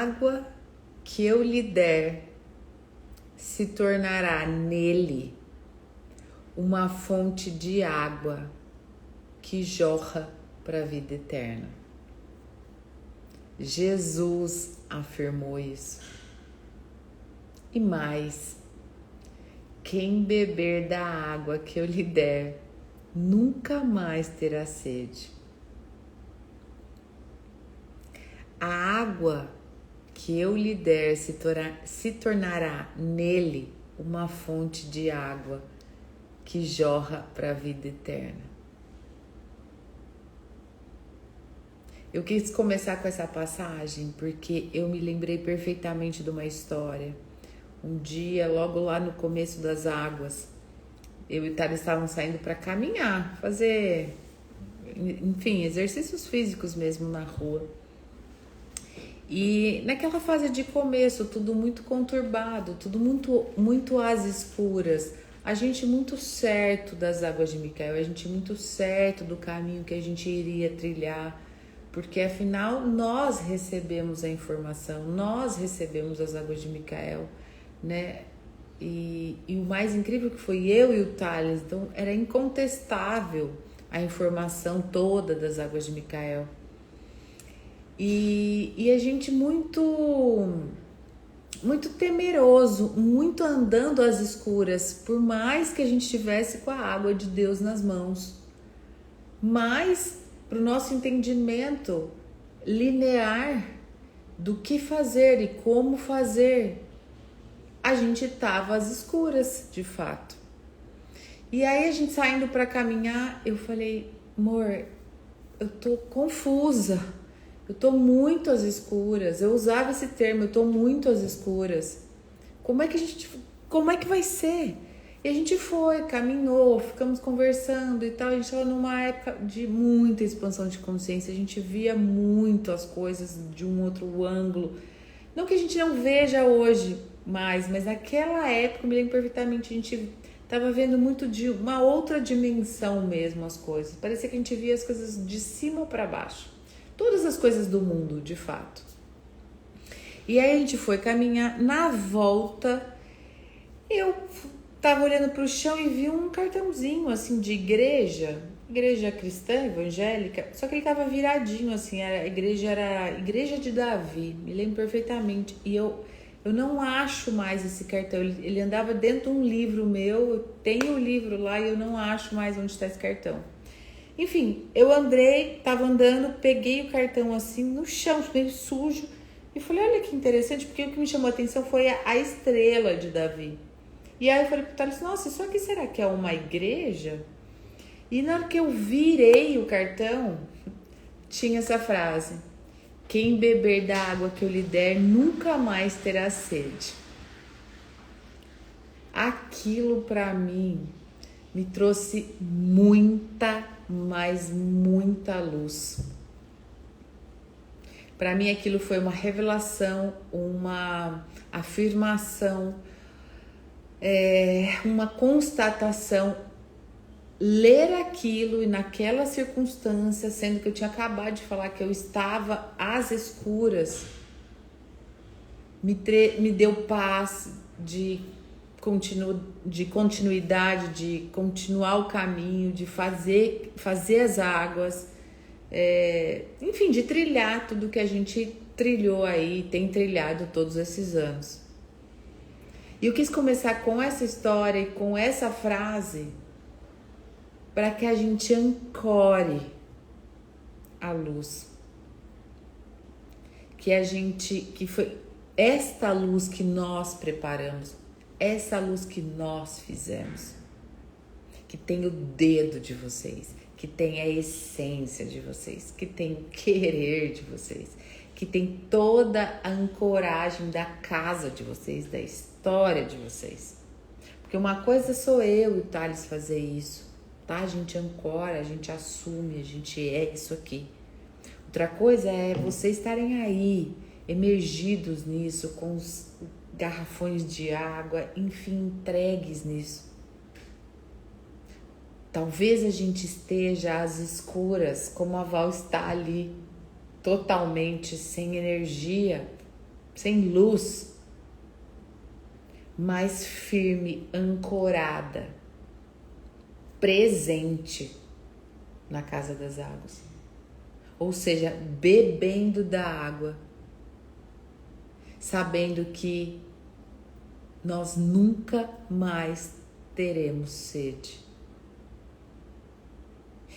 água que eu lhe der se tornará nele uma fonte de água que jorra para a vida eterna. Jesus afirmou isso. E mais, quem beber da água que eu lhe der nunca mais terá sede. A água que eu lhe der se tornará nele uma fonte de água que jorra para a vida eterna. Eu quis começar com essa passagem porque eu me lembrei perfeitamente de uma história. Um dia, logo lá no começo das águas, eu e Thales estavam saindo para caminhar, fazer, enfim, exercícios físicos mesmo na rua. E naquela fase de começo, tudo muito conturbado, tudo muito às escuras. A gente muito certo das águas de Micael, a gente muito certo do caminho que a gente iria trilhar, porque afinal nós recebemos a informação, nós recebemos as águas de Micael, né? E o mais incrível que foi eu e o Thales, então era incontestável a informação toda das águas de Micael. E a gente muito temeroso, muito andando às escuras, por mais que a gente estivesse com a água de Deus nas mãos. Mas, para o nosso entendimento linear do que fazer e como fazer, a gente estava às escuras, de fato. E aí, a gente saindo para caminhar, eu falei, amor, eu tô confusa. Eu tô muito às escuras. Eu usava esse termo, eu tô muito às escuras. Como é que vai ser? E a gente foi, caminhou, ficamos conversando e tal. A gente estava numa época de muita expansão de consciência. A gente via muito as coisas de um outro ângulo. Não que a gente não veja hoje mais, mas naquela época, eu me lembro perfeitamente, a gente estava vendo muito de uma outra dimensão mesmo as coisas. Parecia que a gente via as coisas de cima para baixo. Todas as coisas do mundo, de fato. E aí a gente foi caminhar. Na volta, eu tava olhando pro chão e vi um cartãozinho, assim, de igreja cristã, evangélica, só que ele tava viradinho, assim, era a Igreja de Davi, me lembro perfeitamente. E eu não acho mais esse cartão, ele andava dentro de um livro meu, eu tenho o livro lá e eu não acho mais onde está esse cartão. Enfim, eu tava andando, peguei o cartão assim no chão, meio sujo, e falei, olha que interessante, porque o que me chamou a atenção foi a estrela de Davi. E aí eu falei pro Thales, nossa, isso aqui será que é uma igreja? E na hora que eu virei o cartão, tinha essa frase, quem beber da água que eu lhe der nunca mais terá sede. Aquilo pra mim me trouxe muita luz. Para mim aquilo foi uma revelação, uma afirmação, uma constatação. Ler aquilo e naquela circunstância, sendo que eu tinha acabado de falar que eu estava às escuras, me deu paz de continuidade, de continuar o caminho, de fazer as águas, enfim, de trilhar tudo que a gente trilhou aí, tem trilhado todos esses anos. E eu quis começar com essa história e com essa frase para que a gente ancore a luz. Que foi esta luz que nós preparamos, essa luz que nós fizemos, que tem o dedo de vocês, que tem a essência de vocês, que tem o querer de vocês, que tem toda a ancoragem da casa de vocês, da história de vocês. Porque uma coisa sou eu e o Thales fazer isso, tá? A gente ancora, a gente assume, a gente é isso aqui. Outra coisa é vocês estarem aí, emergidos nisso, com os garrafões de água, enfim, entregues nisso. Talvez a gente esteja às escuras, como a Val está ali, totalmente sem energia, sem luz, mas firme, ancorada, presente na casa das águas. Ou seja, bebendo da água, sabendo que nós nunca mais teremos sede.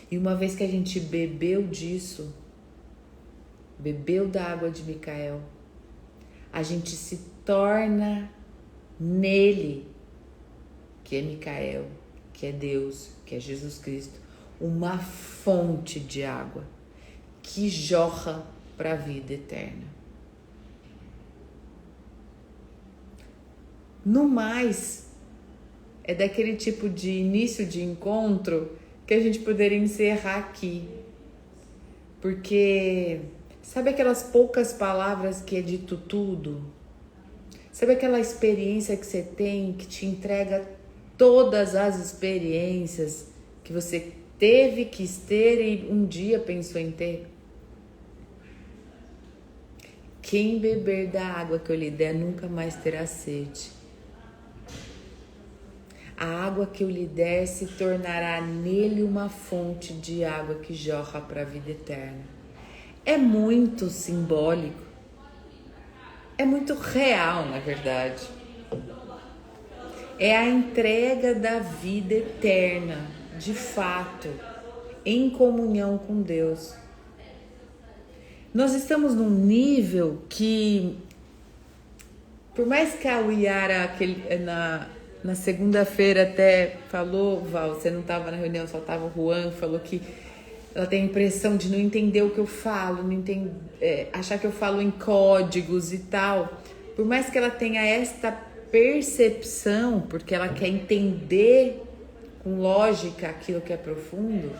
E uma vez que a gente bebeu disso, bebeu da água de Micael, a gente se torna nele, que é Micael, que é Deus, que é Jesus Cristo, uma fonte de água que jorra para a vida eterna. No mais, é daquele tipo de início de encontro que a gente poderia encerrar aqui. Porque sabe aquelas poucas palavras que é dito tudo? Sabe aquela experiência que você tem que te entrega todas as experiências que você teve, quis ter e um dia pensou em ter? Quem beber da água que eu lhe der nunca mais terá sede. A água que eu lhe der se tornará nele uma fonte de água que jorra para a vida eterna. É muito simbólico. É muito real, na verdade. É a entrega da vida eterna, de fato, em comunhão com Deus. Nós estamos num nível que, por mais que a Uyara na segunda-feira até falou, Val, você não estava na reunião, só estava o Juan, falou que ela tem a impressão de não entender o que eu falo, achar que eu falo em códigos e tal. Por mais que ela tenha esta percepção, porque ela quer entender com lógica aquilo que é profundo,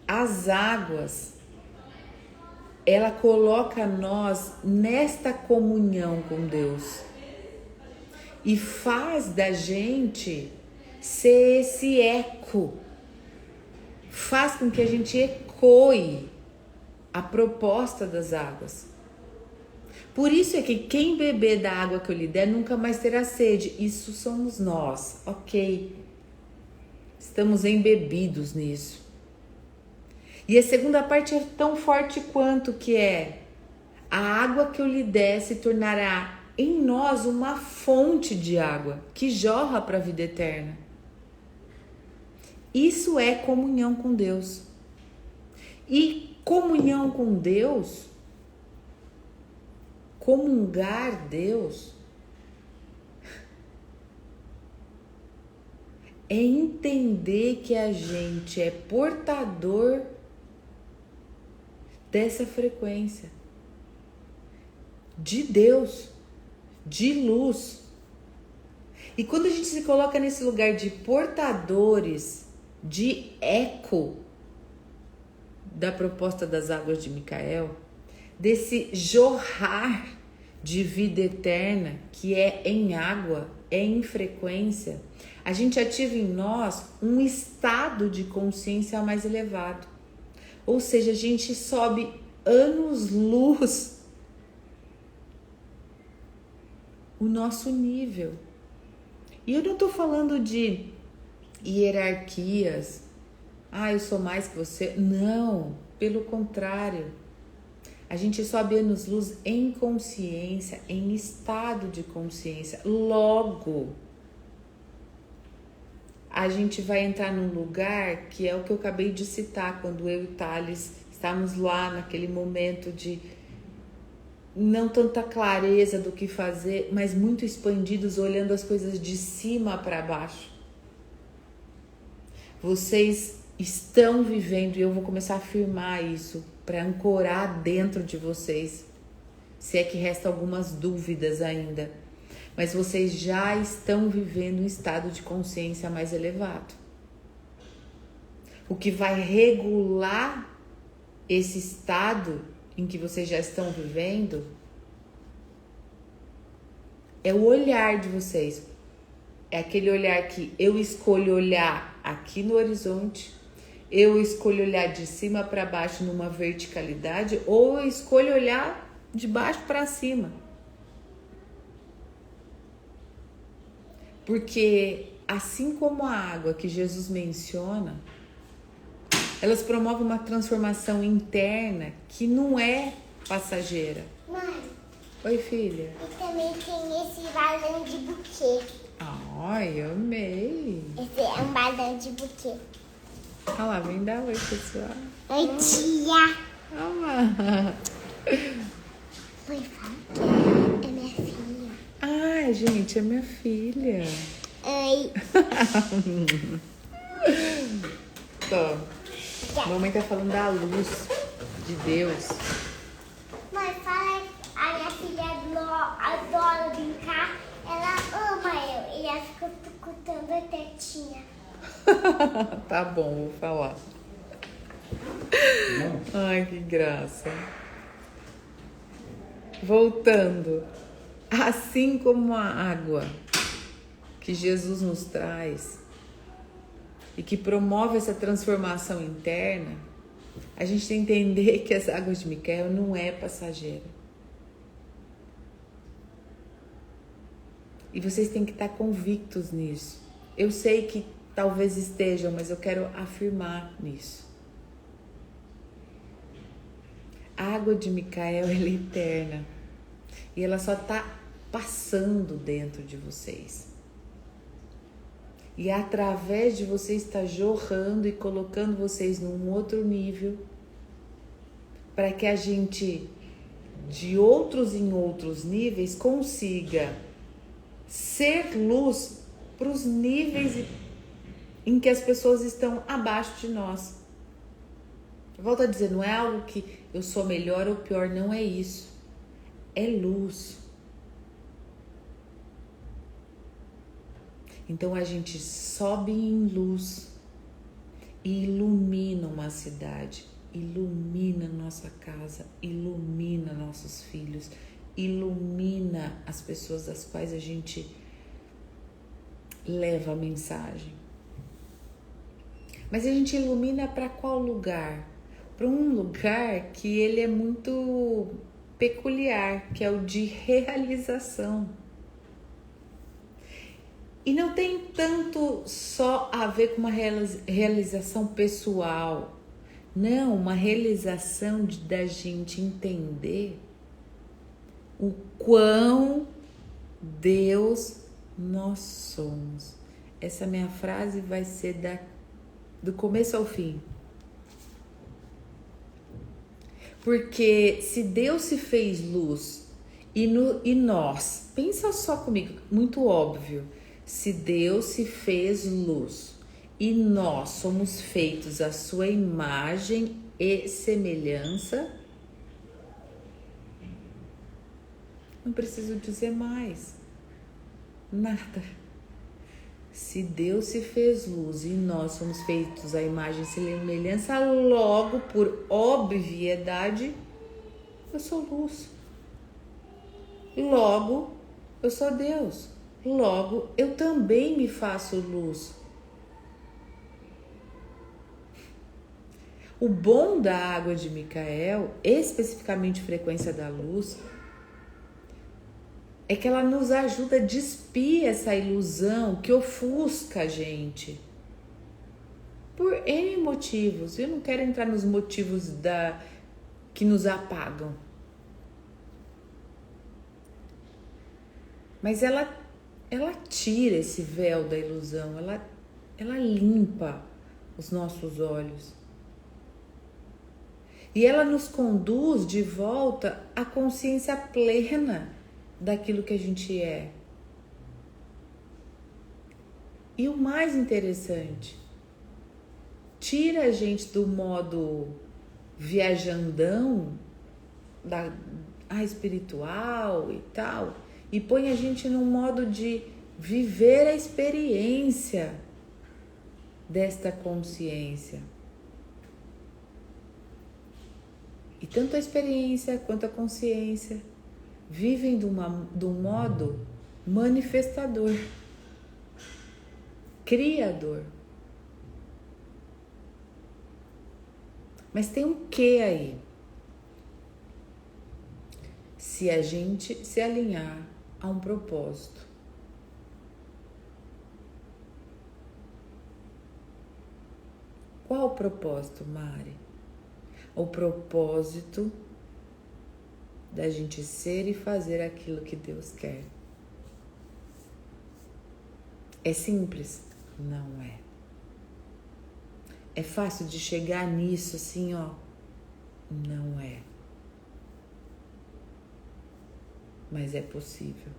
as águas, ela coloca nós nesta comunhão com Deus e faz da gente ser esse eco, faz com que a gente ecoe a proposta das águas. Por isso é que quem beber da água que eu lhe der nunca mais terá sede. Isso somos nós, ok? Estamos embebidos nisso. E a segunda parte é tão forte quanto, que é: a água que eu lhe der se tornará em nós uma fonte de água que jorra para a vida eterna. Isso é comunhão com Deus. E comunhão com Deus, comungar Deus, é entender que a gente é portador dessa frequência de Deus, de luz. E quando a gente se coloca nesse lugar de portadores, de eco da proposta das águas de Micael, desse jorrar de vida eterna que é em água, é em frequência, a gente ativa em nós um estado de consciência mais elevado. Ou seja, a gente sobe anos-luz o nosso nível. E eu não estou falando de hierarquias. Eu sou mais que você. Não, pelo contrário. A gente sobe anos-luz em consciência, em estado de consciência. Logo, a gente vai entrar num lugar que é o que eu acabei de citar, quando eu e o Thales estávamos lá naquele momento de não tanta clareza do que fazer, mas muito expandidos, olhando as coisas de cima para baixo. Vocês estão vivendo, e eu vou começar a afirmar isso, para ancorar dentro de vocês, se é que resta algumas dúvidas ainda. Mas vocês já estão vivendo um estado de consciência mais elevado. O que vai regular esse estado em que vocês já estão vivendo é o olhar de vocês. É aquele olhar que eu escolho olhar aqui no horizonte, eu escolho olhar de cima para baixo numa verticalidade ou eu escolho olhar de baixo para cima. Porque assim como a água que Jesus menciona, elas promovem uma transformação interna que não é passageira. Mãe. Oi, filha. E também tem esse balão de buquê. Ai, eu amei. Esse é um balão de buquê. Olha lá, vem dar oi, pessoal. Oi, tia. Olá. Foi falar. É minha filha. Ai, gente, é minha filha. Oi. Tô. Mamãe tá falando da luz de Deus. Mãe, fala que a minha filha adora brincar. Ela ama eu. E ela fica tucutando a tetinha. Tá bom, vou falar. Ai, que graça. Voltando. Assim como a água que Jesus nos traz e que promove essa transformação interna, a gente tem que entender que as águas de Micael não é passageira. E vocês têm que estar convictos nisso. Eu sei que talvez estejam, mas eu quero afirmar nisso. A água de Micael, ela é eterna. E ela só está passando dentro de vocês. E através de vocês está jorrando e colocando vocês num outro nível, para que a gente, de outros em outros níveis, consiga ser luz para os níveis em que as pessoas estão abaixo de nós. Eu volto a dizer, não é algo que eu sou melhor ou pior, não é isso. É luz. Então a gente sobe em luz e ilumina uma cidade, ilumina nossa casa, ilumina nossos filhos, ilumina as pessoas das quais a gente leva a mensagem. Mas a gente ilumina para qual lugar? Para um lugar que ele é muito peculiar, que é o de realização. E não tem tanto só a ver com uma realização pessoal. Não, uma realização da gente entender o quão Deus nós somos. Essa minha frase vai ser do começo ao fim. Porque se Deus se fez luz e nós, pensa só comigo, muito óbvio, se Deus se fez luz e nós somos feitos à sua imagem e semelhança, não preciso dizer mais nada. Se Deus se fez luz e nós somos feitos à imagem e semelhança, logo, por obviedade, eu sou luz. Logo, eu sou Deus. Logo, eu também me faço luz. O bom da água de Micael, especificamente frequência da luz, é que ela nos ajuda a despir essa ilusão que ofusca a gente. Por N motivos. Eu não quero entrar nos motivos que nos apagam. Mas ela tira esse véu da ilusão, ela limpa os nossos olhos. E ela nos conduz de volta à consciência plena daquilo que a gente é. E o mais interessante, tira a gente do modo viajandão, espiritual e tal, e põe a gente num modo de viver a experiência desta consciência. E tanto a experiência quanto a consciência vivem de um modo manifestador, criador. Mas tem um quê aí? Se a gente se alinhar a um propósito. Qual o propósito, Mari? O propósito da gente ser e fazer aquilo que Deus quer. É simples? Não é. É fácil de chegar nisso assim, ó? Não é. Mas é possível.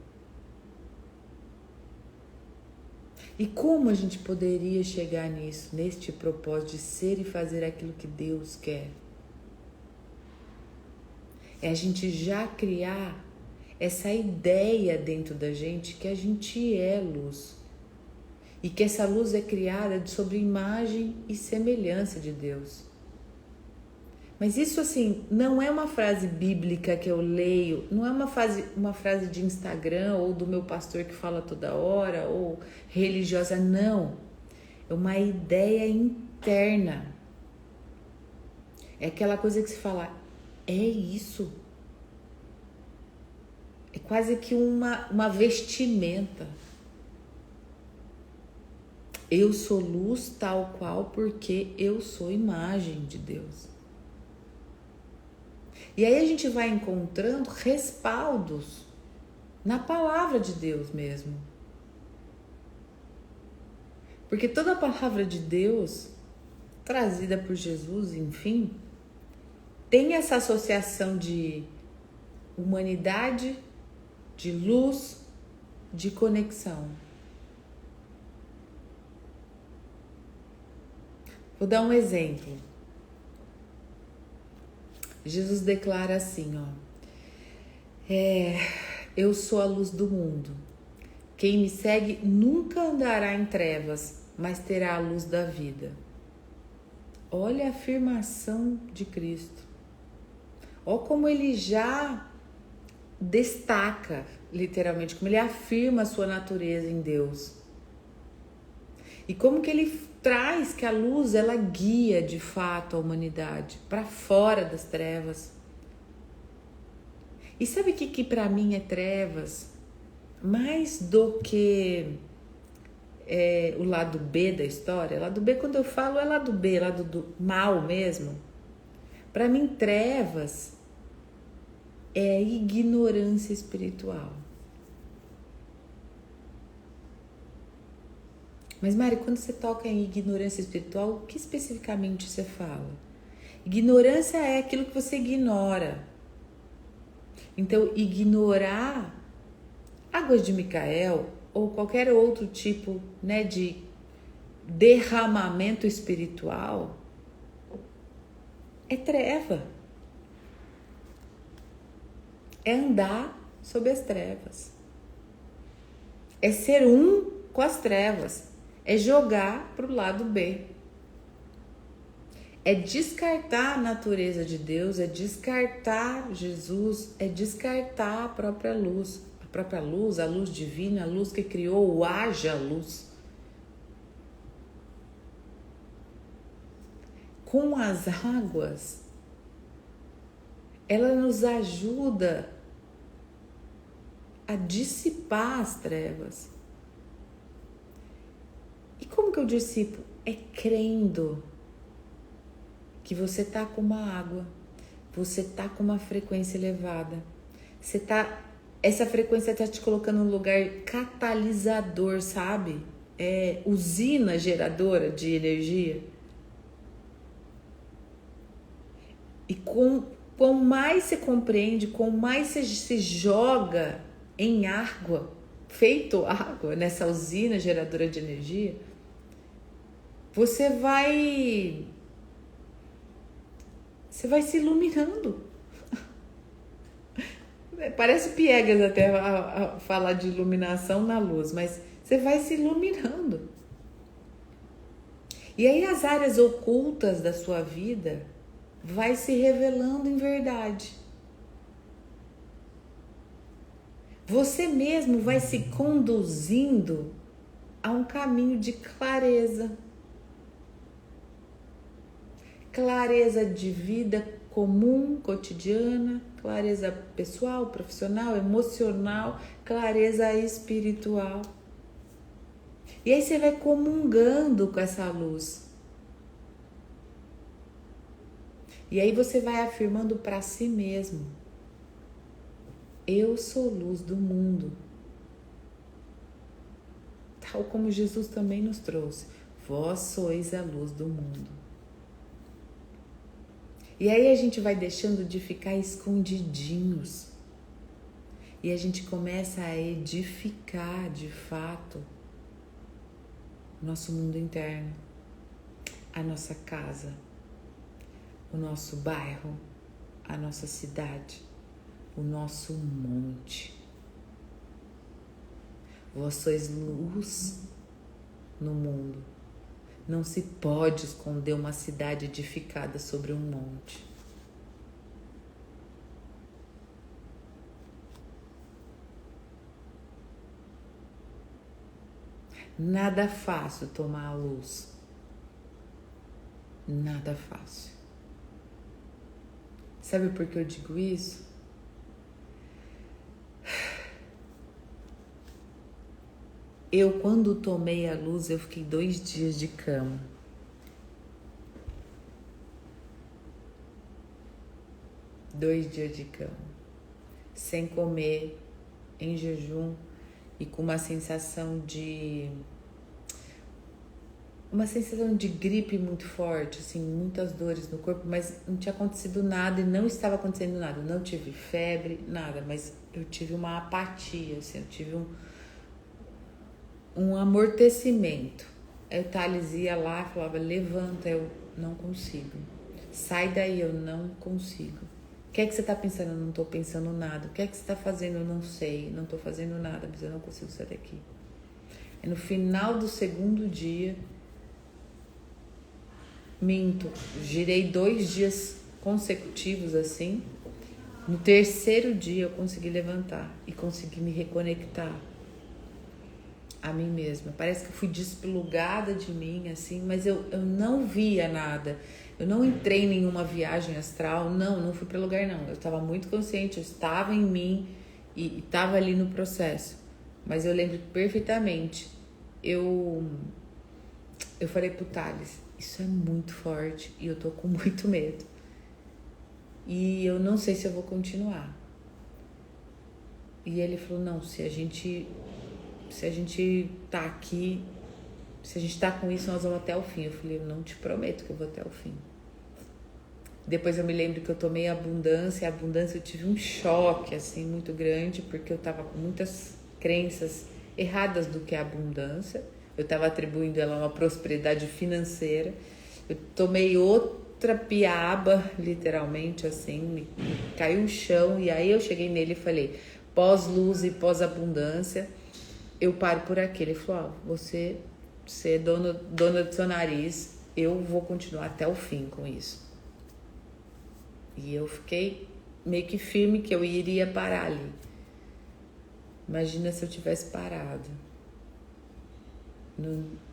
E como a gente poderia chegar nisso, neste propósito de ser e fazer aquilo que Deus quer? É a gente já criar essa ideia dentro da gente que a gente é luz. E que essa luz é criada sobre imagem e semelhança de Deus. Mas isso assim, não é uma frase bíblica que eu leio, não é uma frase de Instagram ou do meu pastor que fala toda hora, ou religiosa, não. É uma ideia interna. É aquela coisa que se fala, é isso. É quase que uma vestimenta. Eu sou luz tal qual porque eu sou imagem de Deus. E aí a gente vai encontrando respaldos na palavra de Deus mesmo. Porque toda a palavra de Deus, trazida por Jesus, enfim, tem essa associação de humanidade, de luz, de conexão. Vou dar um exemplo. Jesus declara assim, ó. Eu sou a luz do mundo. Quem me segue nunca andará em trevas, mas terá a luz da vida. Olha a afirmação de Cristo. Olha como ele já destaca, literalmente, como ele afirma a sua natureza em Deus. E como que ele traz que a luz, ela guia de fato a humanidade para fora das trevas. E sabe o que para mim é trevas? Mais do que o lado B da história. Lado B, quando eu falo, é lado B, lado do mal mesmo. Para mim, trevas é ignorância espiritual. Mas, Mari, quando você toca em ignorância espiritual, o que especificamente você fala? Ignorância é aquilo que você ignora. Então, ignorar águas de Micael ou qualquer outro tipo, né, de derramamento espiritual é treva. É andar sob as trevas. É ser um com as trevas. É jogar para o lado B. É descartar a natureza de Deus, é descartar Jesus, é descartar a própria luz. A própria luz, a luz divina, a luz que criou o haja luz. Com as águas, ela nos ajuda a dissipar as trevas. E como que eu dissipo? É crendo que você tá com uma água, você tá com uma frequência elevada, essa frequência tá te colocando num lugar catalisador, sabe? Usina geradora de energia. E quanto mais você compreende, quanto mais você se joga em água, feito água, nessa usina geradora de energia, você vai se iluminando. Parece piegas até a falar de iluminação na luz, mas você vai se iluminando. E aí as áreas ocultas da sua vida vai se revelando em verdade. Você mesmo vai se conduzindo a um caminho de clareza. clareza de vida comum, cotidiana, clareza pessoal, profissional, emocional, clareza espiritual. E aí você vai comungando com essa luz. E aí você vai afirmando para si mesmo: eu sou luz do mundo. Tal como Jesus também nos trouxe: vós sois a luz do mundo. E aí a gente vai deixando de ficar escondidinhos. E a gente começa a edificar de fato o nosso mundo interno, a nossa casa, o nosso bairro, a nossa cidade, o nosso monte. Vós sois luz no mundo. Não se pode esconder uma cidade edificada sobre um monte. Nada fácil tomar a luz. Nada fácil. Sabe por que eu digo isso? Eu, quando tomei a luz, eu fiquei 2 dias de cama. 2 dias de cama. Sem comer, em jejum e com uma sensação de gripe muito forte, assim, muitas dores no corpo, mas não tinha acontecido nada e não estava acontecendo nada. Eu não tive febre, nada, mas eu tive uma apatia, assim, eu tive um amortecimento. Aí o Thales ia lá e falava: levanta, eu não consigo. Sai daí, eu não consigo. O que é que você está pensando? Eu não estou pensando nada. O que é que você está fazendo? Eu não sei, não estou fazendo nada, mas eu não consigo sair daqui. E no final do 2º dia, girei 2 dias consecutivos assim. No 3º dia eu consegui levantar e consegui me reconectar a mim mesma. Parece que eu fui desplugada de mim, assim, mas eu não via nada. Eu não entrei em nenhuma viagem astral, não fui para lugar não. Eu estava muito consciente, eu estava em mim e estava ali no processo. Mas eu lembro perfeitamente, eu falei pro Thales: isso é muito forte e eu tô com muito medo. E eu não sei se eu vou continuar. E ele falou: não, se a gente tá aqui, se a gente tá com isso, nós vamos até o fim. Eu falei: eu não te prometo que eu vou até o fim. Depois eu me lembro que eu tomei abundância, eu tive um choque, assim, muito grande, porque eu tava com muitas crenças erradas do que é abundância. Eu tava atribuindo ela a uma prosperidade financeira. Eu tomei outra piaba, literalmente, assim, me caiu no chão, e aí eu cheguei nele e falei: pós-luz e pós-abundância, eu paro por aqui. Ele falou: você é dona do seu nariz, eu vou continuar até o fim com isso. E eu fiquei meio que firme que eu iria parar ali. Imagina se eu tivesse parado.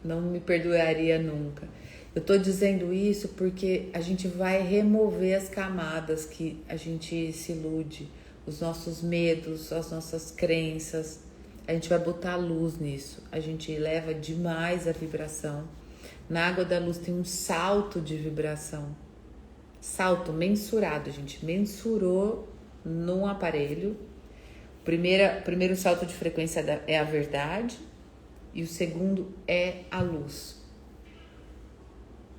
Não me perdoaria nunca. Eu tô dizendo isso porque a gente vai remover as camadas que a gente se ilude, os nossos medos, as nossas crenças. A gente vai botar luz nisso. A gente eleva demais a vibração. Na água da luz tem um salto de vibração. Salto mensurado, a gente mensurou num aparelho. Primeiro salto de frequência é a verdade e o segundo é a luz.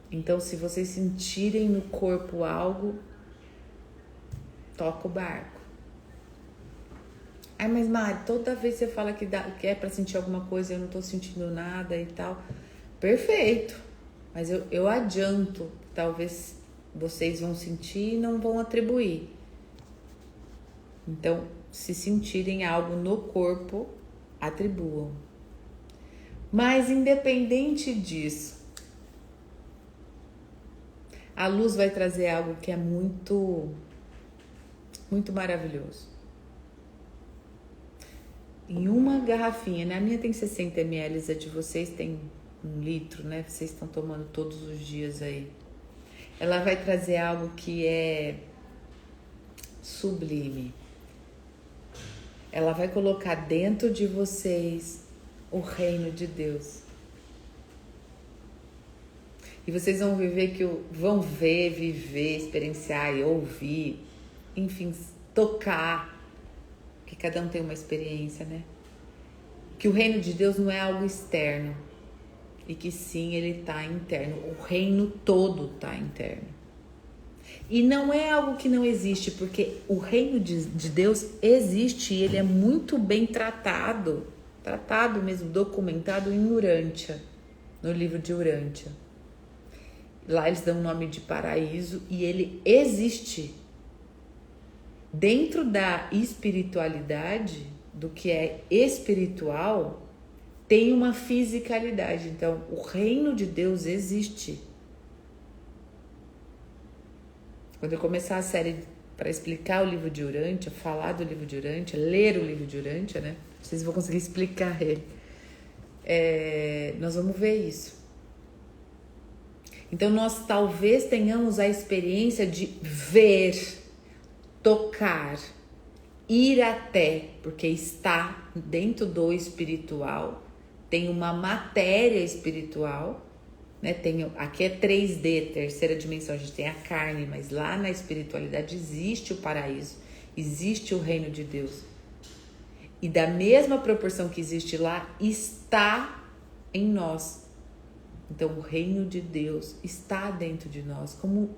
Então, se vocês sentirem no corpo algo, toca o barco. Ai, mas Mari, toda vez você fala que é pra sentir alguma coisa e eu não tô sentindo nada e tal. Perfeito, mas eu adianto, talvez vocês vão sentir e não vão atribuir. Então, se sentirem algo no corpo, atribuam. Mas independente disso, a luz vai trazer algo que é muito, muito maravilhoso. Em uma garrafinha, né? A minha tem 60 ml, a de vocês tem 1 litro, né? Vocês estão tomando todos os dias aí. ela vai trazer algo que é sublime. Ela vai colocar dentro de vocês o reino de Deus. E vocês vão vão ver, viver, experienciar e ouvir, enfim, tocar, que cada um tem uma experiência, né? Que o reino de Deus não é algo externo, e que sim, ele está interno. O reino todo está interno. E não é algo que não existe, porque o reino de Deus existe e ele é muito bem tratado mesmo, documentado em Urântia, no livro de Urântia. Lá eles dão o nome de paraíso e ele existe. Dentro da espiritualidade, do que é espiritual, tem uma fisicalidade. Então, o reino de Deus existe. Quando eu começar a série para explicar o livro de Urântia, falar do livro de Urântia, ler o livro de Urântia, né? Vocês vão conseguir explicar ele. Nós vamos ver isso. Então, nós talvez tenhamos a experiência de ver, tocar, ir até, porque está dentro do espiritual, tem uma matéria espiritual, né? Aqui é 3D, terceira dimensão, a gente tem a carne, mas lá na espiritualidade existe o paraíso, existe o reino de Deus. E da mesma proporção que existe lá, está em nós. Então, o reino de Deus está dentro de nós, como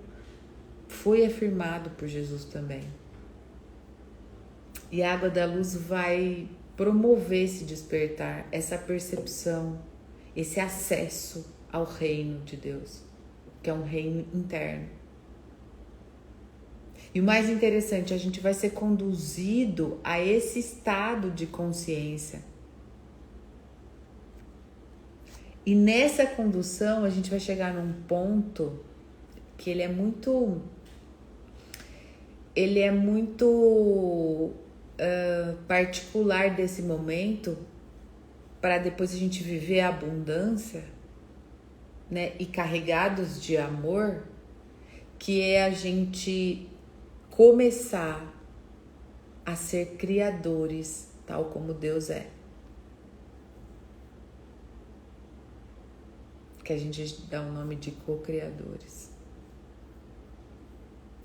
foi afirmado por Jesus também. E a água da luz vai promover esse despertar, essa percepção, esse acesso ao reino de Deus, que é um reino interno. E o mais interessante, a gente vai ser conduzido a esse estado de consciência. E nessa condução a gente vai chegar num ponto que ele é muito particular desse momento, para depois a gente viver a abundância, né? E carregados de amor, que é a gente começar a ser criadores, tal como Deus é. Que a gente dá o nome de co-criadores.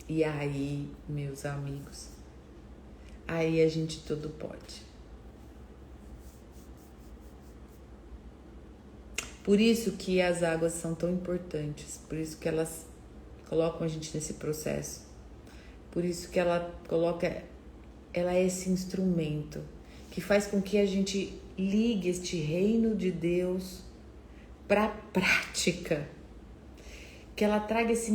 E aí, meus amigos, aí a gente tudo pode. Por isso que as águas são tão importantes, por isso que elas colocam a gente nesse processo, por isso que ela é esse instrumento que faz com que a gente ligue este reino de Deus para a prática, que ela traga esse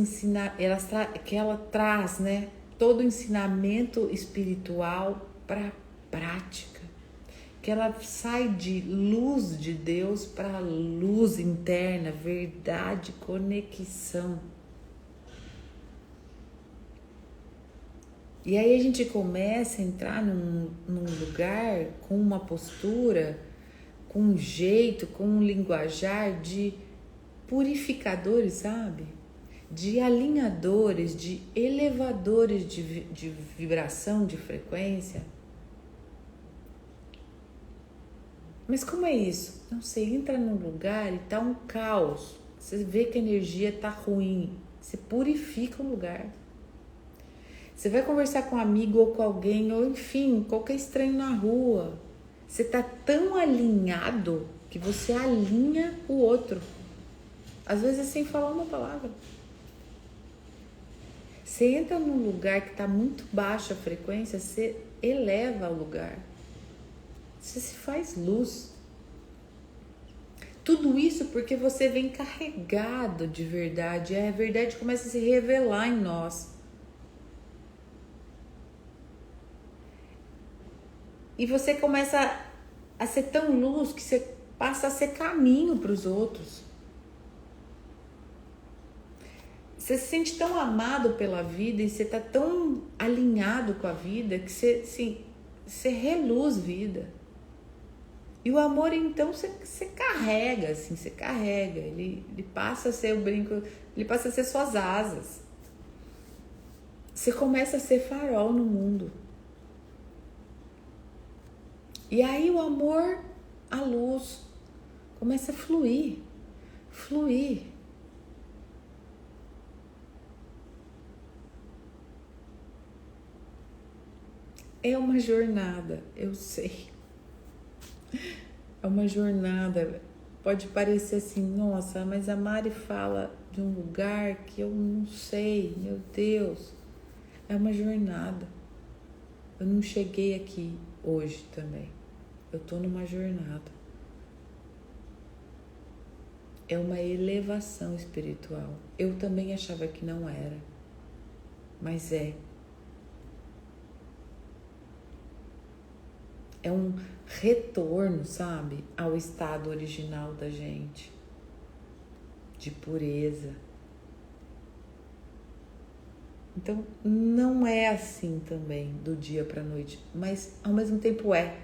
que ela traz, né, todo o ensinamento espiritual para a prática, que ela sai de luz de Deus para luz interna, verdade, conexão. E aí a gente começa a entrar num lugar com uma postura, com um jeito, com um linguajar de purificadores, sabe? De alinhadores, de elevadores de vibração, de frequência. Mas como é isso? Não sei, entra num lugar e tá um caos. Você vê que a energia tá ruim. Você purifica o lugar. Você vai conversar com um amigo ou com alguém, ou enfim, qualquer estranho na rua. Você tá tão alinhado que você alinha o outro. Às vezes sem falar uma palavra. Você entra num lugar que tá muito baixa a frequência, você eleva o lugar. Você se faz luz. Tudo isso porque você vem carregado de verdade. E a verdade começa a se revelar em nós. E você começa a ser tão luz que você passa a ser caminho para os outros. Você se sente tão amado pela vida e você está tão alinhado com a vida que você reluz vida. E o amor, então, você carrega, assim, você carrega. Ele passa a ser o brinco, ele passa a ser suas asas. Você começa a ser farol no mundo. E aí o amor, a luz, começa a fluir. Fluir. É uma jornada, eu sei. É uma jornada. Pode parecer assim, nossa, mas a Mari fala de um lugar que eu não sei, meu Deus. É uma jornada. Eu não cheguei aqui hoje também. Eu tô numa jornada. É uma elevação espiritual. Eu também achava que não era, mas é. É um retorno, sabe, ao estado original da gente, de pureza. Então, não é assim também, do dia para a noite, mas ao mesmo tempo é.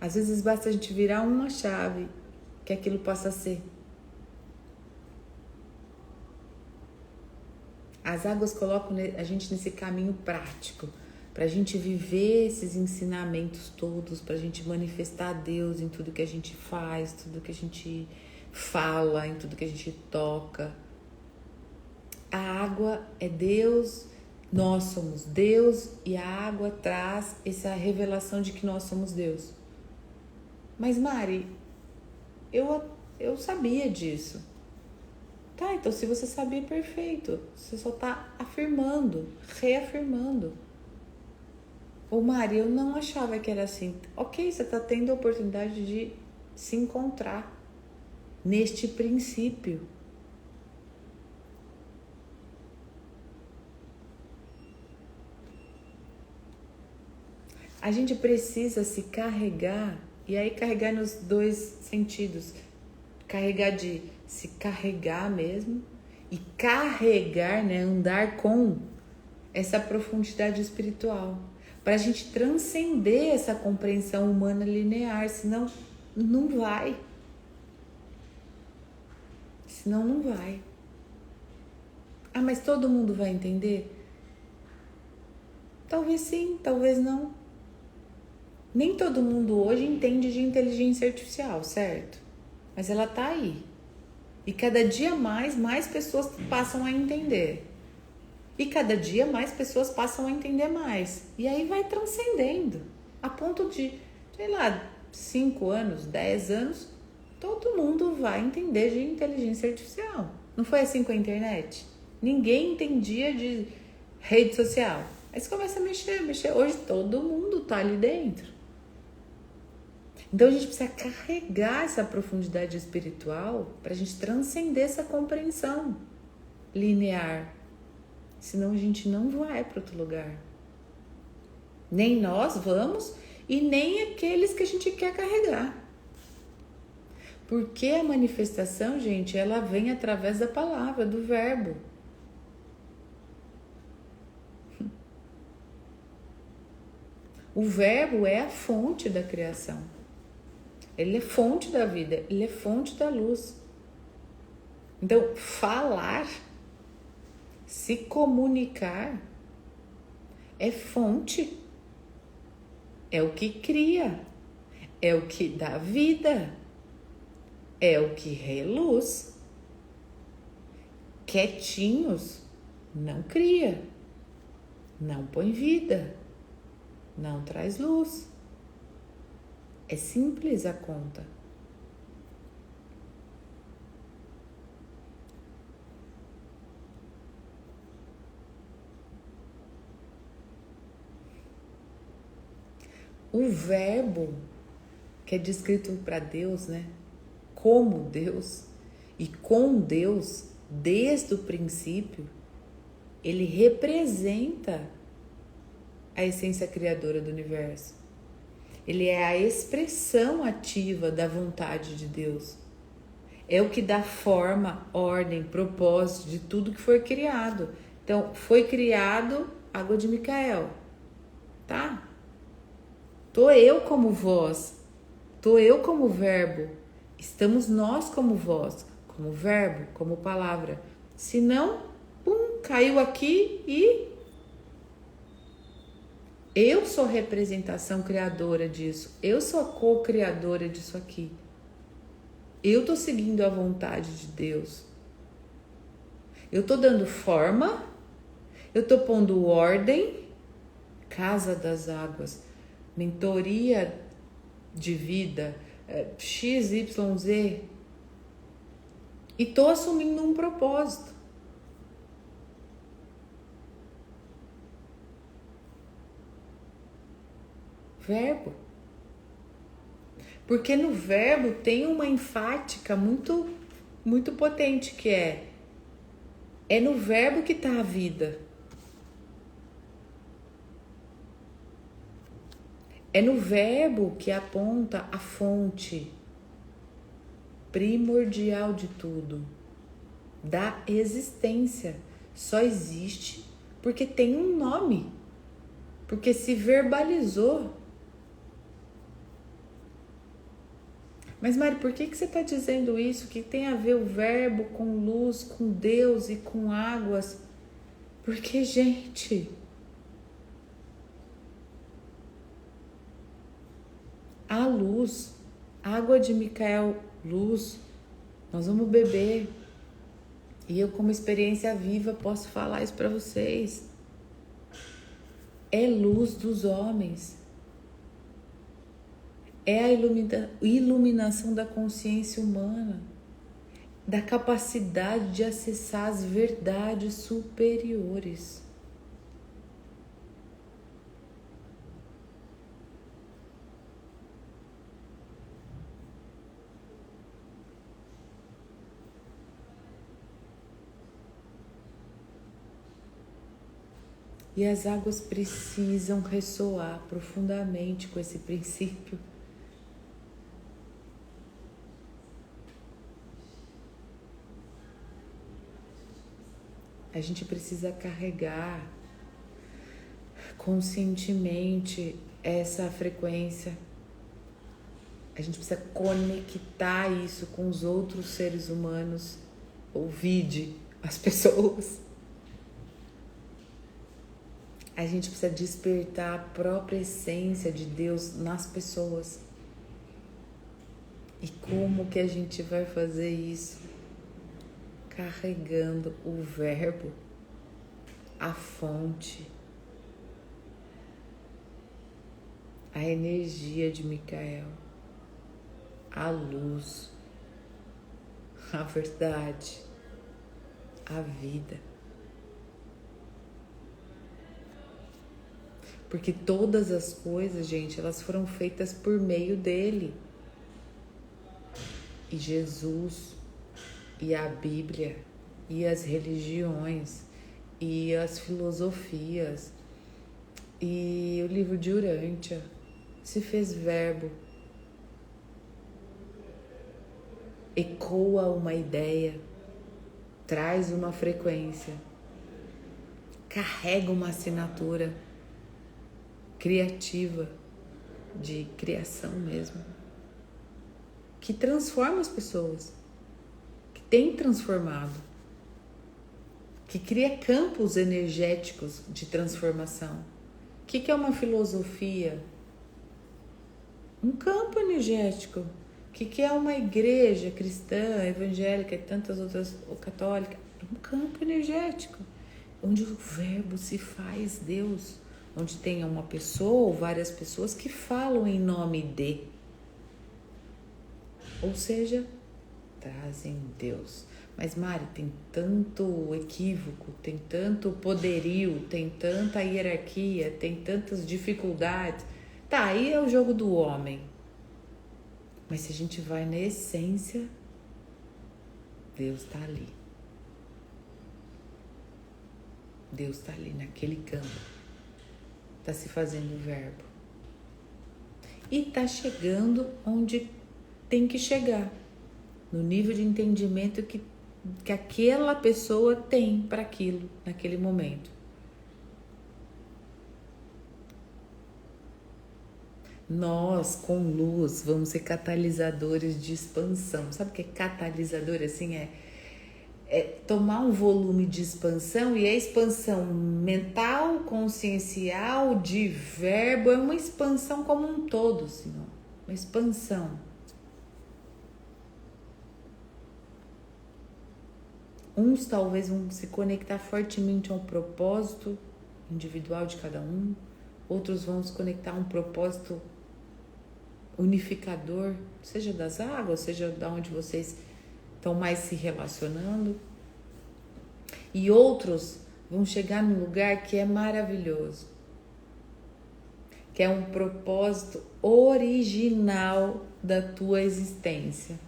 Às vezes basta a gente virar uma chave que aquilo possa ser. As águas colocam a gente nesse caminho prático, para a gente viver esses ensinamentos todos, para a gente manifestar Deus em tudo que a gente faz, tudo que a gente fala, em tudo que a gente toca. A água é Deus, nós somos Deus, e a água traz essa revelação de que nós somos Deus. Mas Mari, eu sabia disso. Tá, então se você sabia, perfeito. Você só tá afirmando, reafirmando. Ô Mari, eu não achava que era assim. Ok, você tá tendo a oportunidade de se encontrar neste princípio. A gente precisa se carregar, e aí carregar nos dois sentidos. Carregar de se carregar mesmo e carregar, né, andar com essa profundidade espiritual. Para a gente transcender essa compreensão humana linear, senão não vai. Senão não vai. Ah, mas todo mundo vai entender? Talvez sim, talvez não. Nem todo mundo hoje entende de inteligência artificial, certo? Mas ela tá aí. E cada dia mais pessoas passam a entender. E cada dia mais pessoas passam a entender mais. E aí vai transcendendo. A ponto de, sei lá, 5 anos, 10 anos, todo mundo vai entender de inteligência artificial. Não foi assim com a internet? Ninguém entendia de rede social. Aí você começa a mexer. Hoje todo mundo tá ali dentro. Então a gente precisa carregar essa profundidade espiritual para a gente transcender essa compreensão linear. Senão a gente não vai para outro lugar. Nem nós vamos e nem aqueles que a gente quer carregar. Porque a manifestação, gente, ela vem através da palavra, do verbo. O verbo é a fonte da criação. Ele é fonte da vida, ele é fonte da luz. Então, falar, se comunicar, é fonte, é o que cria, é o que dá vida, é o que reluz. Quietinhos, não cria, não põe vida, não traz luz. É simples a conta. O verbo que é descrito para Deus, né? Como Deus e com Deus, desde o princípio, ele representa a essência criadora do universo. Ele é a expressão ativa da vontade de Deus. É o que dá forma, ordem, propósito de tudo que foi criado. Então, foi criado água de Micael, tá? Tô eu como voz, tô eu como verbo, estamos nós como voz, como verbo, como palavra. Se não, pum, caiu aqui e eu sou representação criadora disso, eu sou a co-criadora disso aqui. Eu tô seguindo a vontade de Deus. Eu tô dando forma, eu tô pondo ordem, casa das águas, mentoria de vida, XYZ, e tô assumindo um propósito. Verbo. Porque no verbo tem uma enfática muito, muito potente, que é no verbo que está a vida. É no verbo que aponta a fonte primordial de tudo, da existência. Só existe porque tem um nome, porque se verbalizou. Mas Mari, por que você está dizendo isso? O que tem a ver o verbo com luz, com Deus e com águas? Porque, gente, a luz, água de Micael, luz, nós vamos beber. E eu, como experiência viva, posso falar isso para vocês. É luz dos homens. É a iluminação da consciência humana, da capacidade de acessar as verdades superiores. E as águas precisam ressoar profundamente com esse princípio. A gente precisa carregar conscientemente essa frequência. A gente precisa conectar isso com os outros seres humanos, ou vide as pessoas. A gente precisa despertar a própria essência de Deus nas pessoas. E como que a gente vai fazer isso? Carregando o verbo, a fonte, a energia de Micael, a luz, a verdade, a vida. Porque todas as coisas, gente, elas foram feitas por meio dele. E Jesus, e a Bíblia, e as religiões, e as filosofias, e o livro de Urântia se fez verbo. Ecoa uma ideia, traz uma frequência, carrega uma assinatura criativa, de criação mesmo, que transforma as pessoas, que tem transformado, que cria campos energéticos de transformação. O que é uma filosofia? Um campo energético. O que é uma igreja cristã, evangélica e tantas outras, ou católica? Um campo energético, onde o verbo se faz Deus, onde tem uma pessoa ou várias pessoas que falam em nome de, ou seja, trazem Deus. Mas Mari, tem tanto equívoco, tem tanto poderio, tem tanta hierarquia, tem tantas dificuldades. Tá, aí é o jogo do homem. Mas se a gente vai na essência, Deus está ali. Deus está ali naquele campo. Está se fazendo verbo. E está chegando onde tem que chegar. No nível de entendimento que aquela pessoa tem para aquilo, naquele momento. nós com luz vamos ser catalisadores de expansão. Sabe o que é catalisador? Assim, é tomar um volume de expansão, e a expansão mental, consciencial, de verbo, é uma expansão como um todo, assim, ó, uma expansão. Uns talvez vão se conectar fortemente ao propósito individual de cada um, outros vão se conectar a um propósito unificador, seja das águas, seja de onde vocês estão mais se relacionando, e outros vão chegar num lugar que é maravilhoso, que é um propósito original da tua existência.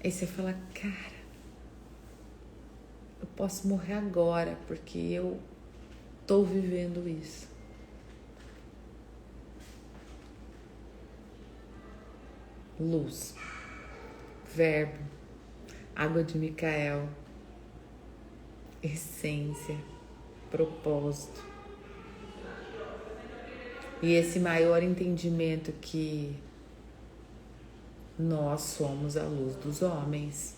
Aí você fala, cara, eu posso morrer agora porque eu estou vivendo isso. Luz, verbo, água de Micael, essência, propósito. E esse maior entendimento que nós somos a luz dos homens.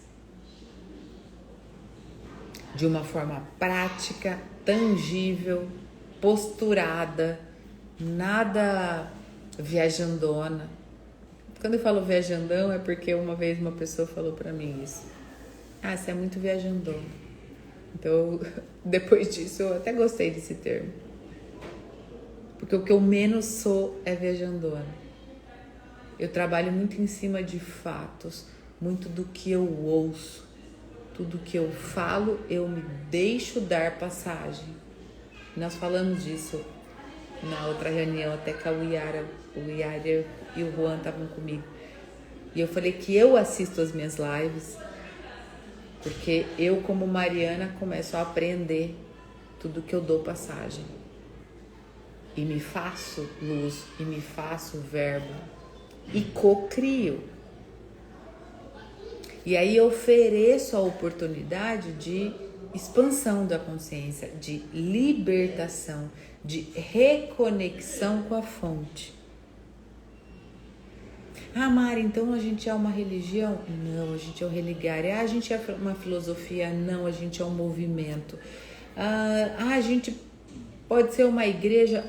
De uma forma prática, tangível, posturada, nada viajandona. Quando eu falo viajandão é porque uma vez uma pessoa falou pra mim isso. Ah, você é muito viajandão. Então, depois disso, eu até gostei desse termo. Porque o que eu menos sou é viajandona. Eu trabalho muito em cima de fatos, muito do que eu ouço. Tudo que eu falo, eu me deixo dar passagem. Nós falamos disso na outra reunião, até que o Iara e o Juan estavam comigo. E eu falei que eu assisto as minhas lives, porque eu, como Mariana, começo a aprender tudo que eu dou passagem. E me faço luz, e me faço verbo, e co-crio. E aí eu ofereço a oportunidade de expansão da consciência, de libertação, de reconexão com a fonte. Ah, Mari, então a gente é uma religião? Não, a gente é um religário. Ah, a gente é uma filosofia? Não, a gente é um movimento. A gente pode ser uma igreja?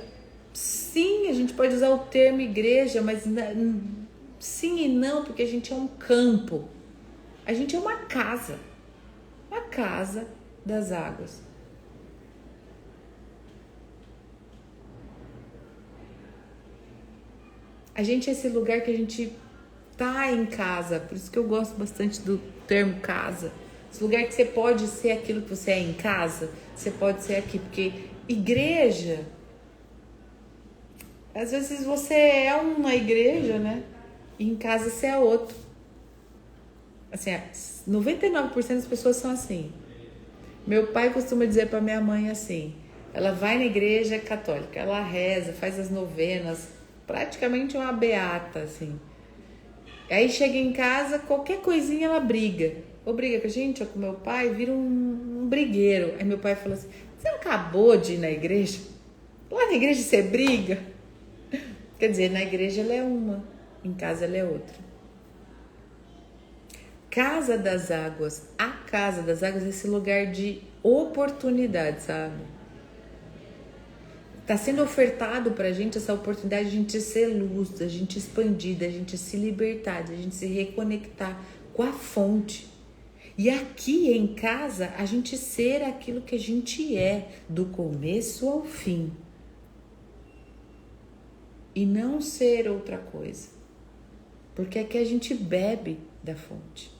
Sim, a gente pode usar o termo igreja, mas sim e não, porque a gente é um campo. A gente é uma casa das águas. A gente é esse lugar que a gente tá em casa, por isso que eu gosto bastante do termo casa. Esse lugar que você pode ser aquilo que você é em casa, você pode ser aqui, porque igreja, às vezes você é uma igreja, né? E em casa você é outro. Assim, 99% das pessoas são assim. Meu pai costuma dizer para minha mãe assim, ela vai na igreja católica, ela reza, faz as novenas, praticamente uma beata, assim. Aí chega em casa, qualquer coisinha ela briga. Ou briga com a gente, ou com meu pai, vira um brigueiro. Aí meu pai falou assim, você não acabou de ir na igreja? Lá na igreja você briga? Quer dizer, na igreja ela é uma, em casa ela é outra. Casa das Águas, a Casa das Águas é esse lugar de oportunidade, sabe? Tá sendo ofertado pra gente essa oportunidade de a gente ser luz, da gente expandir, da gente se libertar, da gente se reconectar com a fonte. E aqui em casa, a gente ser aquilo que a gente é, do começo ao fim. E não ser outra coisa. Porque aqui a gente bebe da fonte.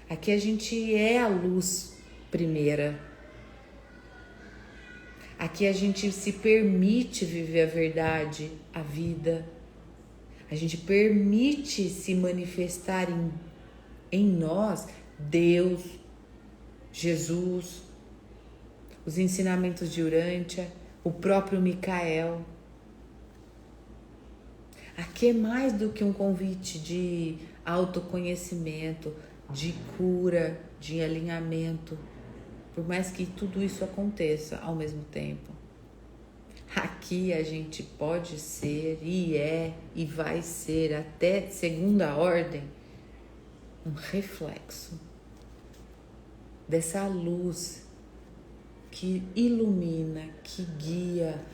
Aqui a gente é a luz primeira. Aqui a gente se permite viver a verdade, a vida. A gente permite se manifestar em nós Deus, Jesus, os ensinamentos de Urântia, o próprio Micael. Aqui é mais do que um convite de autoconhecimento, de cura, de alinhamento, por mais que tudo isso aconteça ao mesmo tempo. Aqui aqui a gente pode ser e é e vai ser até segunda ordem um reflexo dessa luz que ilumina, que guia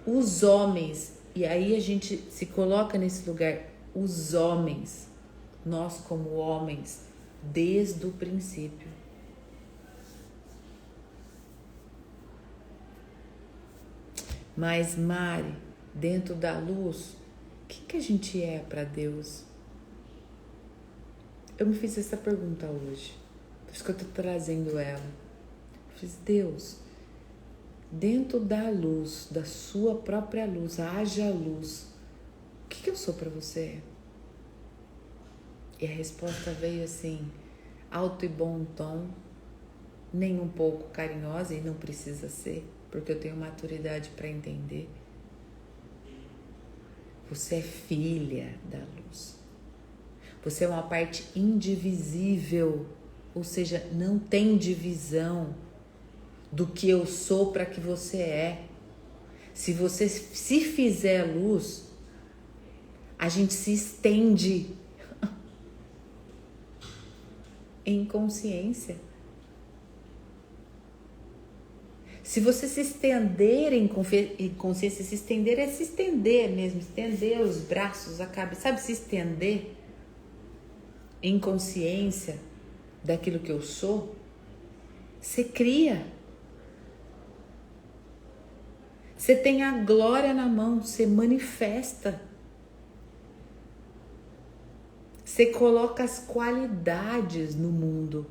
os homens. E aí a gente se coloca nesse lugar, os homens, nós como homens, desde o princípio. Mas Mari, dentro da luz, o que a gente é para Deus? Eu me fiz essa pergunta hoje, por isso que eu estou trazendo ela. Eu fiz, Deus, dentro da luz, da sua própria luz, haja luz, o que eu sou para você? E a resposta veio assim, alto e bom tom, nem um pouco carinhosa, e não precisa ser, porque eu tenho maturidade para entender. Você é filha da luz. Você é uma parte indivisível, ou seja, não tem divisão do que eu sou para que você é. Se você se fizer luz, a gente se estende em consciência. Se você se estender em consciência, se estender é se estender mesmo, estender os braços, a cabeça, sabe, se estender em consciência daquilo que eu sou, você cria. Você tem a glória na mão, você manifesta. Você coloca as qualidades no mundo.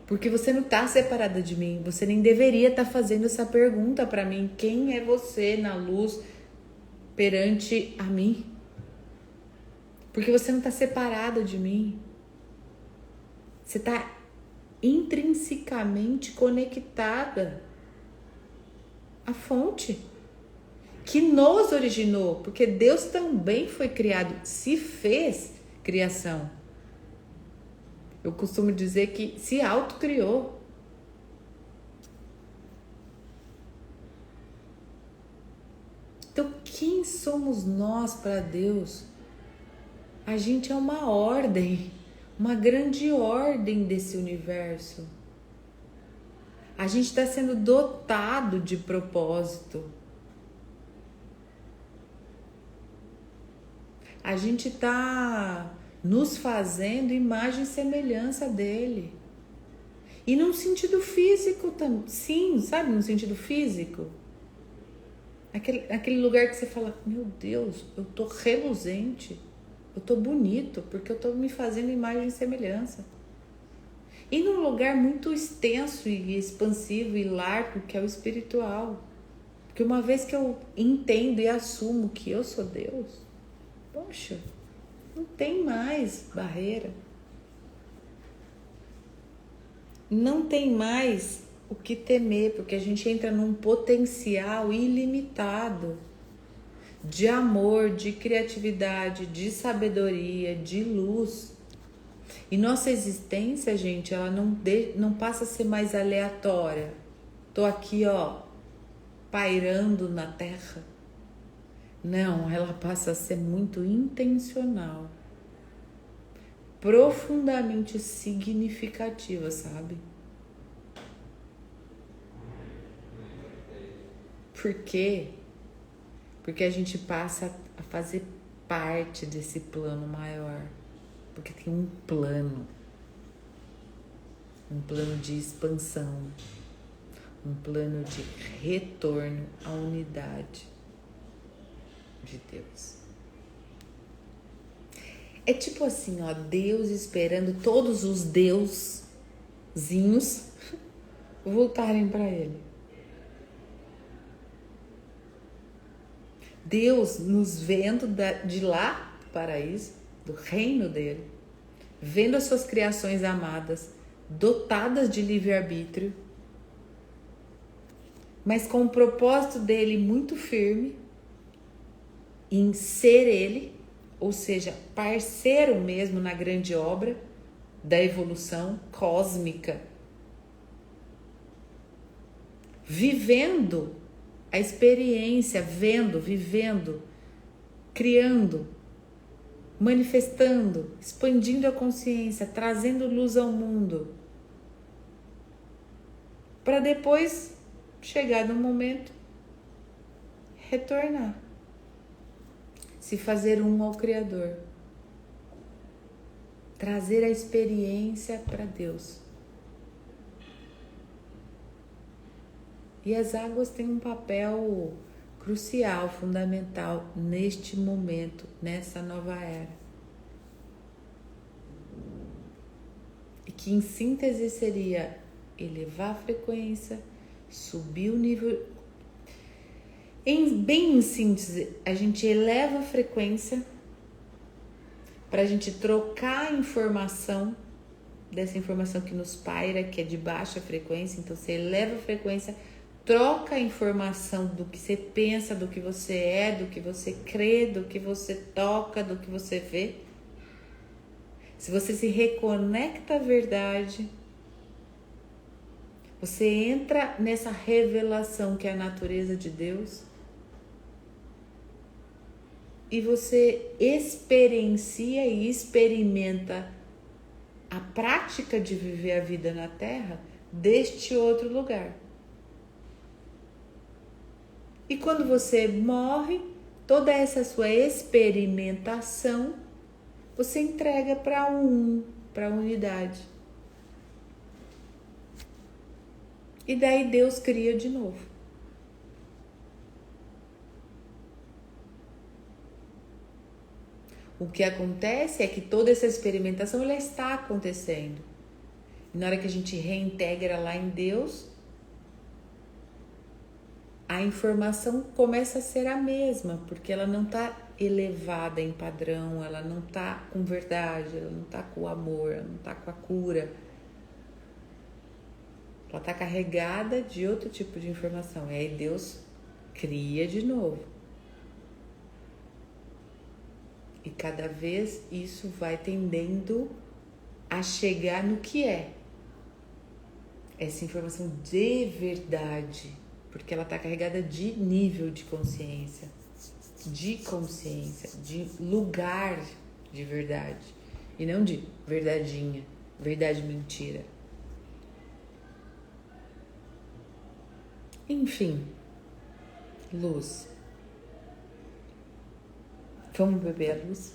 Porque você não está separada de mim. Você nem deveria estar fazendo essa pergunta para mim. Quem é você na luz perante a mim? Porque você não está separada de mim. Você está intrinsecamente conectada à fonte que nos originou. Porque Deus também foi criado, se fez criação. Eu costumo dizer que se autocriou. Então, quem somos nós para Deus? A gente é uma ordem, uma grande ordem desse universo. A gente está sendo dotado de propósito. A gente está nos fazendo imagem e semelhança dele. E num sentido físico também. Sim, sabe, num sentido físico. Aquele lugar que você fala, meu Deus, eu tô reluzente. Eu tô bonito, porque eu tô me fazendo imagem e semelhança. E num lugar muito extenso e expansivo e largo, que é o espiritual. Porque uma vez que eu entendo e assumo que eu sou Deus, poxa, não tem mais barreira. Não tem mais o que temer, porque a gente entra num potencial ilimitado de amor, de criatividade, de sabedoria, de luz. E nossa existência, gente, ela não passa a ser mais aleatória. Tô aqui, ó, pairando na terra. Não, ela passa a ser muito intencional, profundamente significativa, sabe? Por quê? Porque a gente passa a fazer parte desse plano maior. Porque tem um plano de expansão, um plano de retorno à unidade de Deus. É tipo assim, ó, Deus esperando todos os deusinhos voltarem para Ele. Deus nos vendo de lá do paraíso, do reino dele, vendo as suas criações amadas, dotadas de livre-arbítrio, mas com o propósito dele muito firme em ser ele, ou seja, parceiro mesmo na grande obra da evolução cósmica, vivendo a experiência, vendo, vivendo, criando, manifestando, expandindo a consciência, trazendo luz ao mundo, para depois chegar no momento, retornar, se fazer um ao Criador, trazer a experiência para Deus. E as águas têm um papel crucial, fundamental neste momento, nessa nova era. E que em síntese seria elevar a frequência, subir o nível. Bem em síntese, a gente eleva a frequência para a gente trocar a informação, dessa informação que nos paira, que é de baixa frequência. Então você eleva a frequência, troca a informação do que você pensa, do que você é, do que você crê, do que você toca, do que você vê. Se você se reconecta à verdade, você entra nessa revelação que é a natureza de Deus e você experiencia e experimenta a prática de viver a vida na Terra deste outro lugar. E quando você morre, toda essa sua experimentação, você entrega para a unidade. E daí Deus cria de novo. O que acontece é que toda essa experimentação ela está acontecendo. E na hora que a gente reintegra lá em Deus, a informação começa a ser a mesma, porque ela não está elevada em padrão, ela não está com verdade, ela não está com o amor, ela não está com a cura. Ela está carregada de outro tipo de informação. E aí Deus cria de novo. E cada vez isso vai tendendo a chegar no que é essa informação de verdade. Porque ela está carregada de nível de consciência, de lugar de verdade. E não de verdadinha, verdade mentira. Enfim, luz. Vamos beber a luz?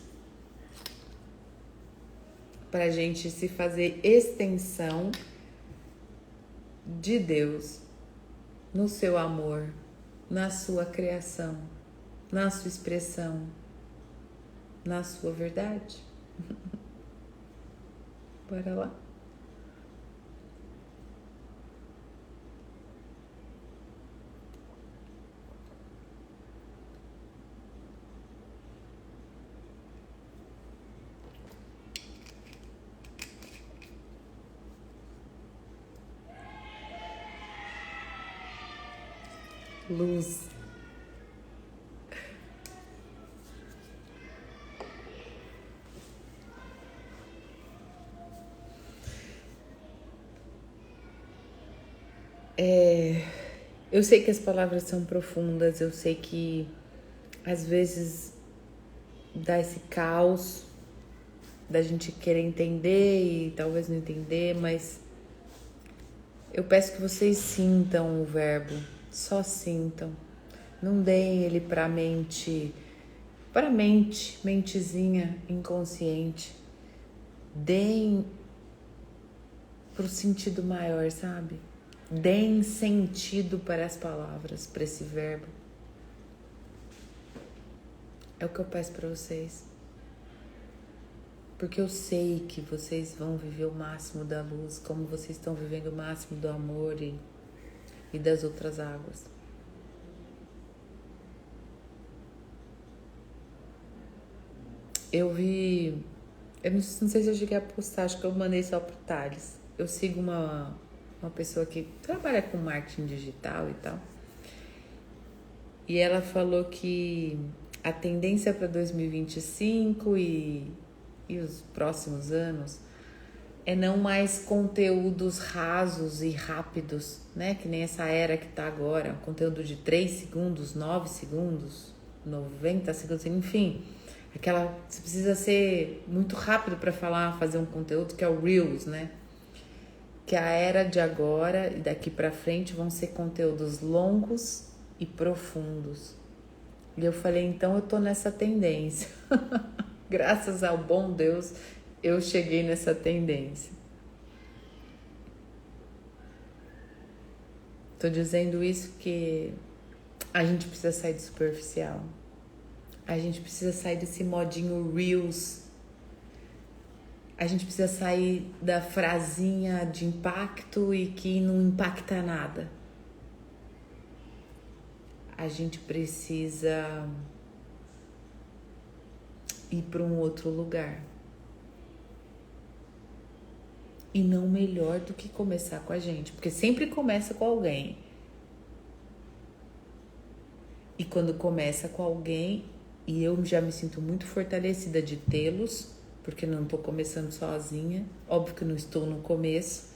Para a gente se fazer extensão de Deus no seu amor, na sua criação, na sua expressão, na sua verdade. Bora lá. Luz. Eu sei que as palavras são profundas, eu sei que às vezes dá esse caos da gente querer entender e talvez não entender, mas eu peço que vocês sintam o verbo, só sintam. Não deem ele para mentezinha inconsciente. Deem pro sentido maior, sabe? Deem sentido para as palavras, para esse verbo. É o que eu peço para vocês. Porque eu sei que vocês vão viver o máximo da luz, como vocês estão vivendo o máximo do amor e das outras águas. Eu não sei se eu cheguei a postar, acho que eu mandei só pro Thales. Eu sigo uma pessoa que trabalha com marketing digital e tal. E ela falou que a tendência para 2025 e os próximos anos é não mais conteúdos rasos e rápidos, né? Que nem essa era que tá agora, um conteúdo de 3 segundos, 9 segundos, 90 segundos, enfim. Você precisa ser muito rápido para fazer um conteúdo que é o Reels, né? Que a era de agora e daqui para frente vão ser conteúdos longos e profundos. E eu falei, então eu tô nessa tendência. Graças ao bom Deus, eu cheguei nessa tendência. Tô dizendo isso que a gente precisa sair do superficial. A gente precisa sair desse modinho Reels. A gente precisa sair da frasinha de impacto e que não impacta nada. A gente precisa ir para um outro lugar. E não melhor do que começar com a gente, porque sempre começa com alguém. E quando começa com alguém, e eu já me sinto muito fortalecida de tê-los, porque não estou começando sozinha. Óbvio que não estou no começo,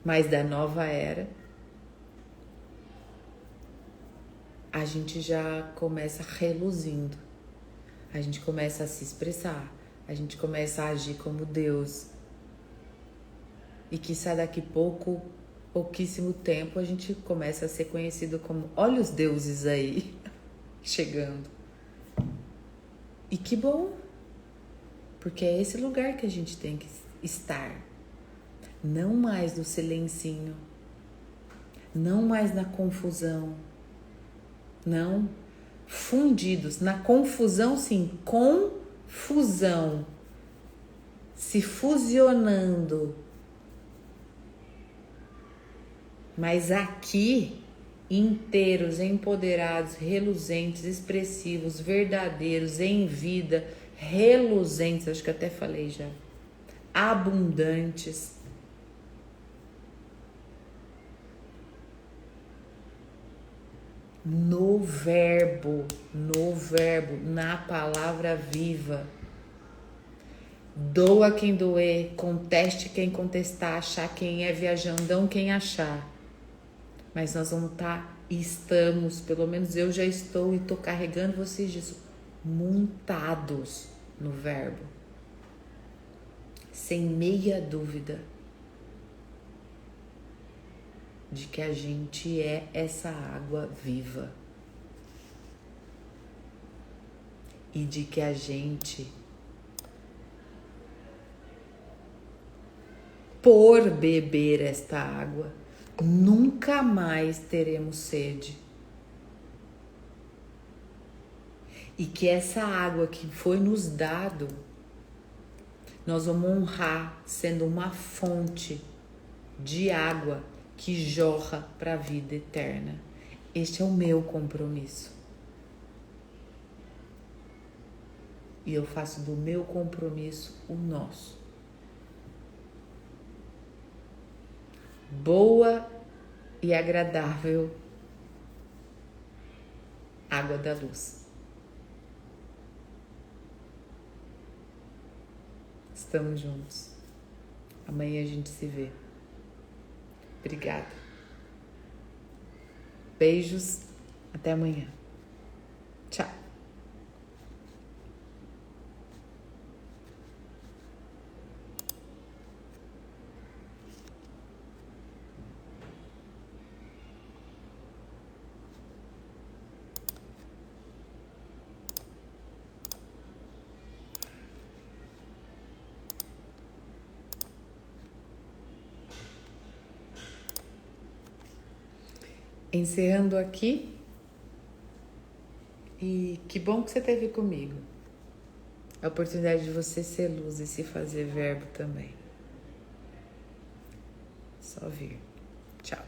mas da nova era. A gente já começa reluzindo. A gente começa a se expressar. A gente começa a agir como Deus. E quiçá daqui pouquíssimo tempo, a gente começa a ser conhecido como, olha os deuses aí, chegando. E que bom, porque é esse lugar que a gente tem que estar. Não mais no silencinho, não mais na confusão, não, fundidos, na confusão sim, confusão, se fusionando. Mas aqui, inteiros, empoderados, reluzentes, expressivos, verdadeiros, em vida, reluzentes, acho que até falei já, abundantes. No verbo, na palavra viva. Doa quem doer, conteste quem contestar, achar quem é, viajandão quem achar. Mas nós vamos estamos, pelo menos eu já estou e estou carregando vocês disso, montados no verbo. Sem meia dúvida de que a gente é essa água viva. E de que a gente, por beber esta água, nunca mais teremos sede. E que essa água que foi nos dado, nós vamos honrar sendo uma fonte de água que jorra para a vida eterna. Este é o meu compromisso. E eu faço do meu compromisso o nosso. Boa e agradável água da luz. Estamos juntos. Amanhã a gente se vê. Obrigada. Beijos. Até amanhã. Tchau. Encerrando aqui, e que bom que você esteve comigo. A oportunidade de você ser luz e se fazer verbo também. Só vir. Tchau.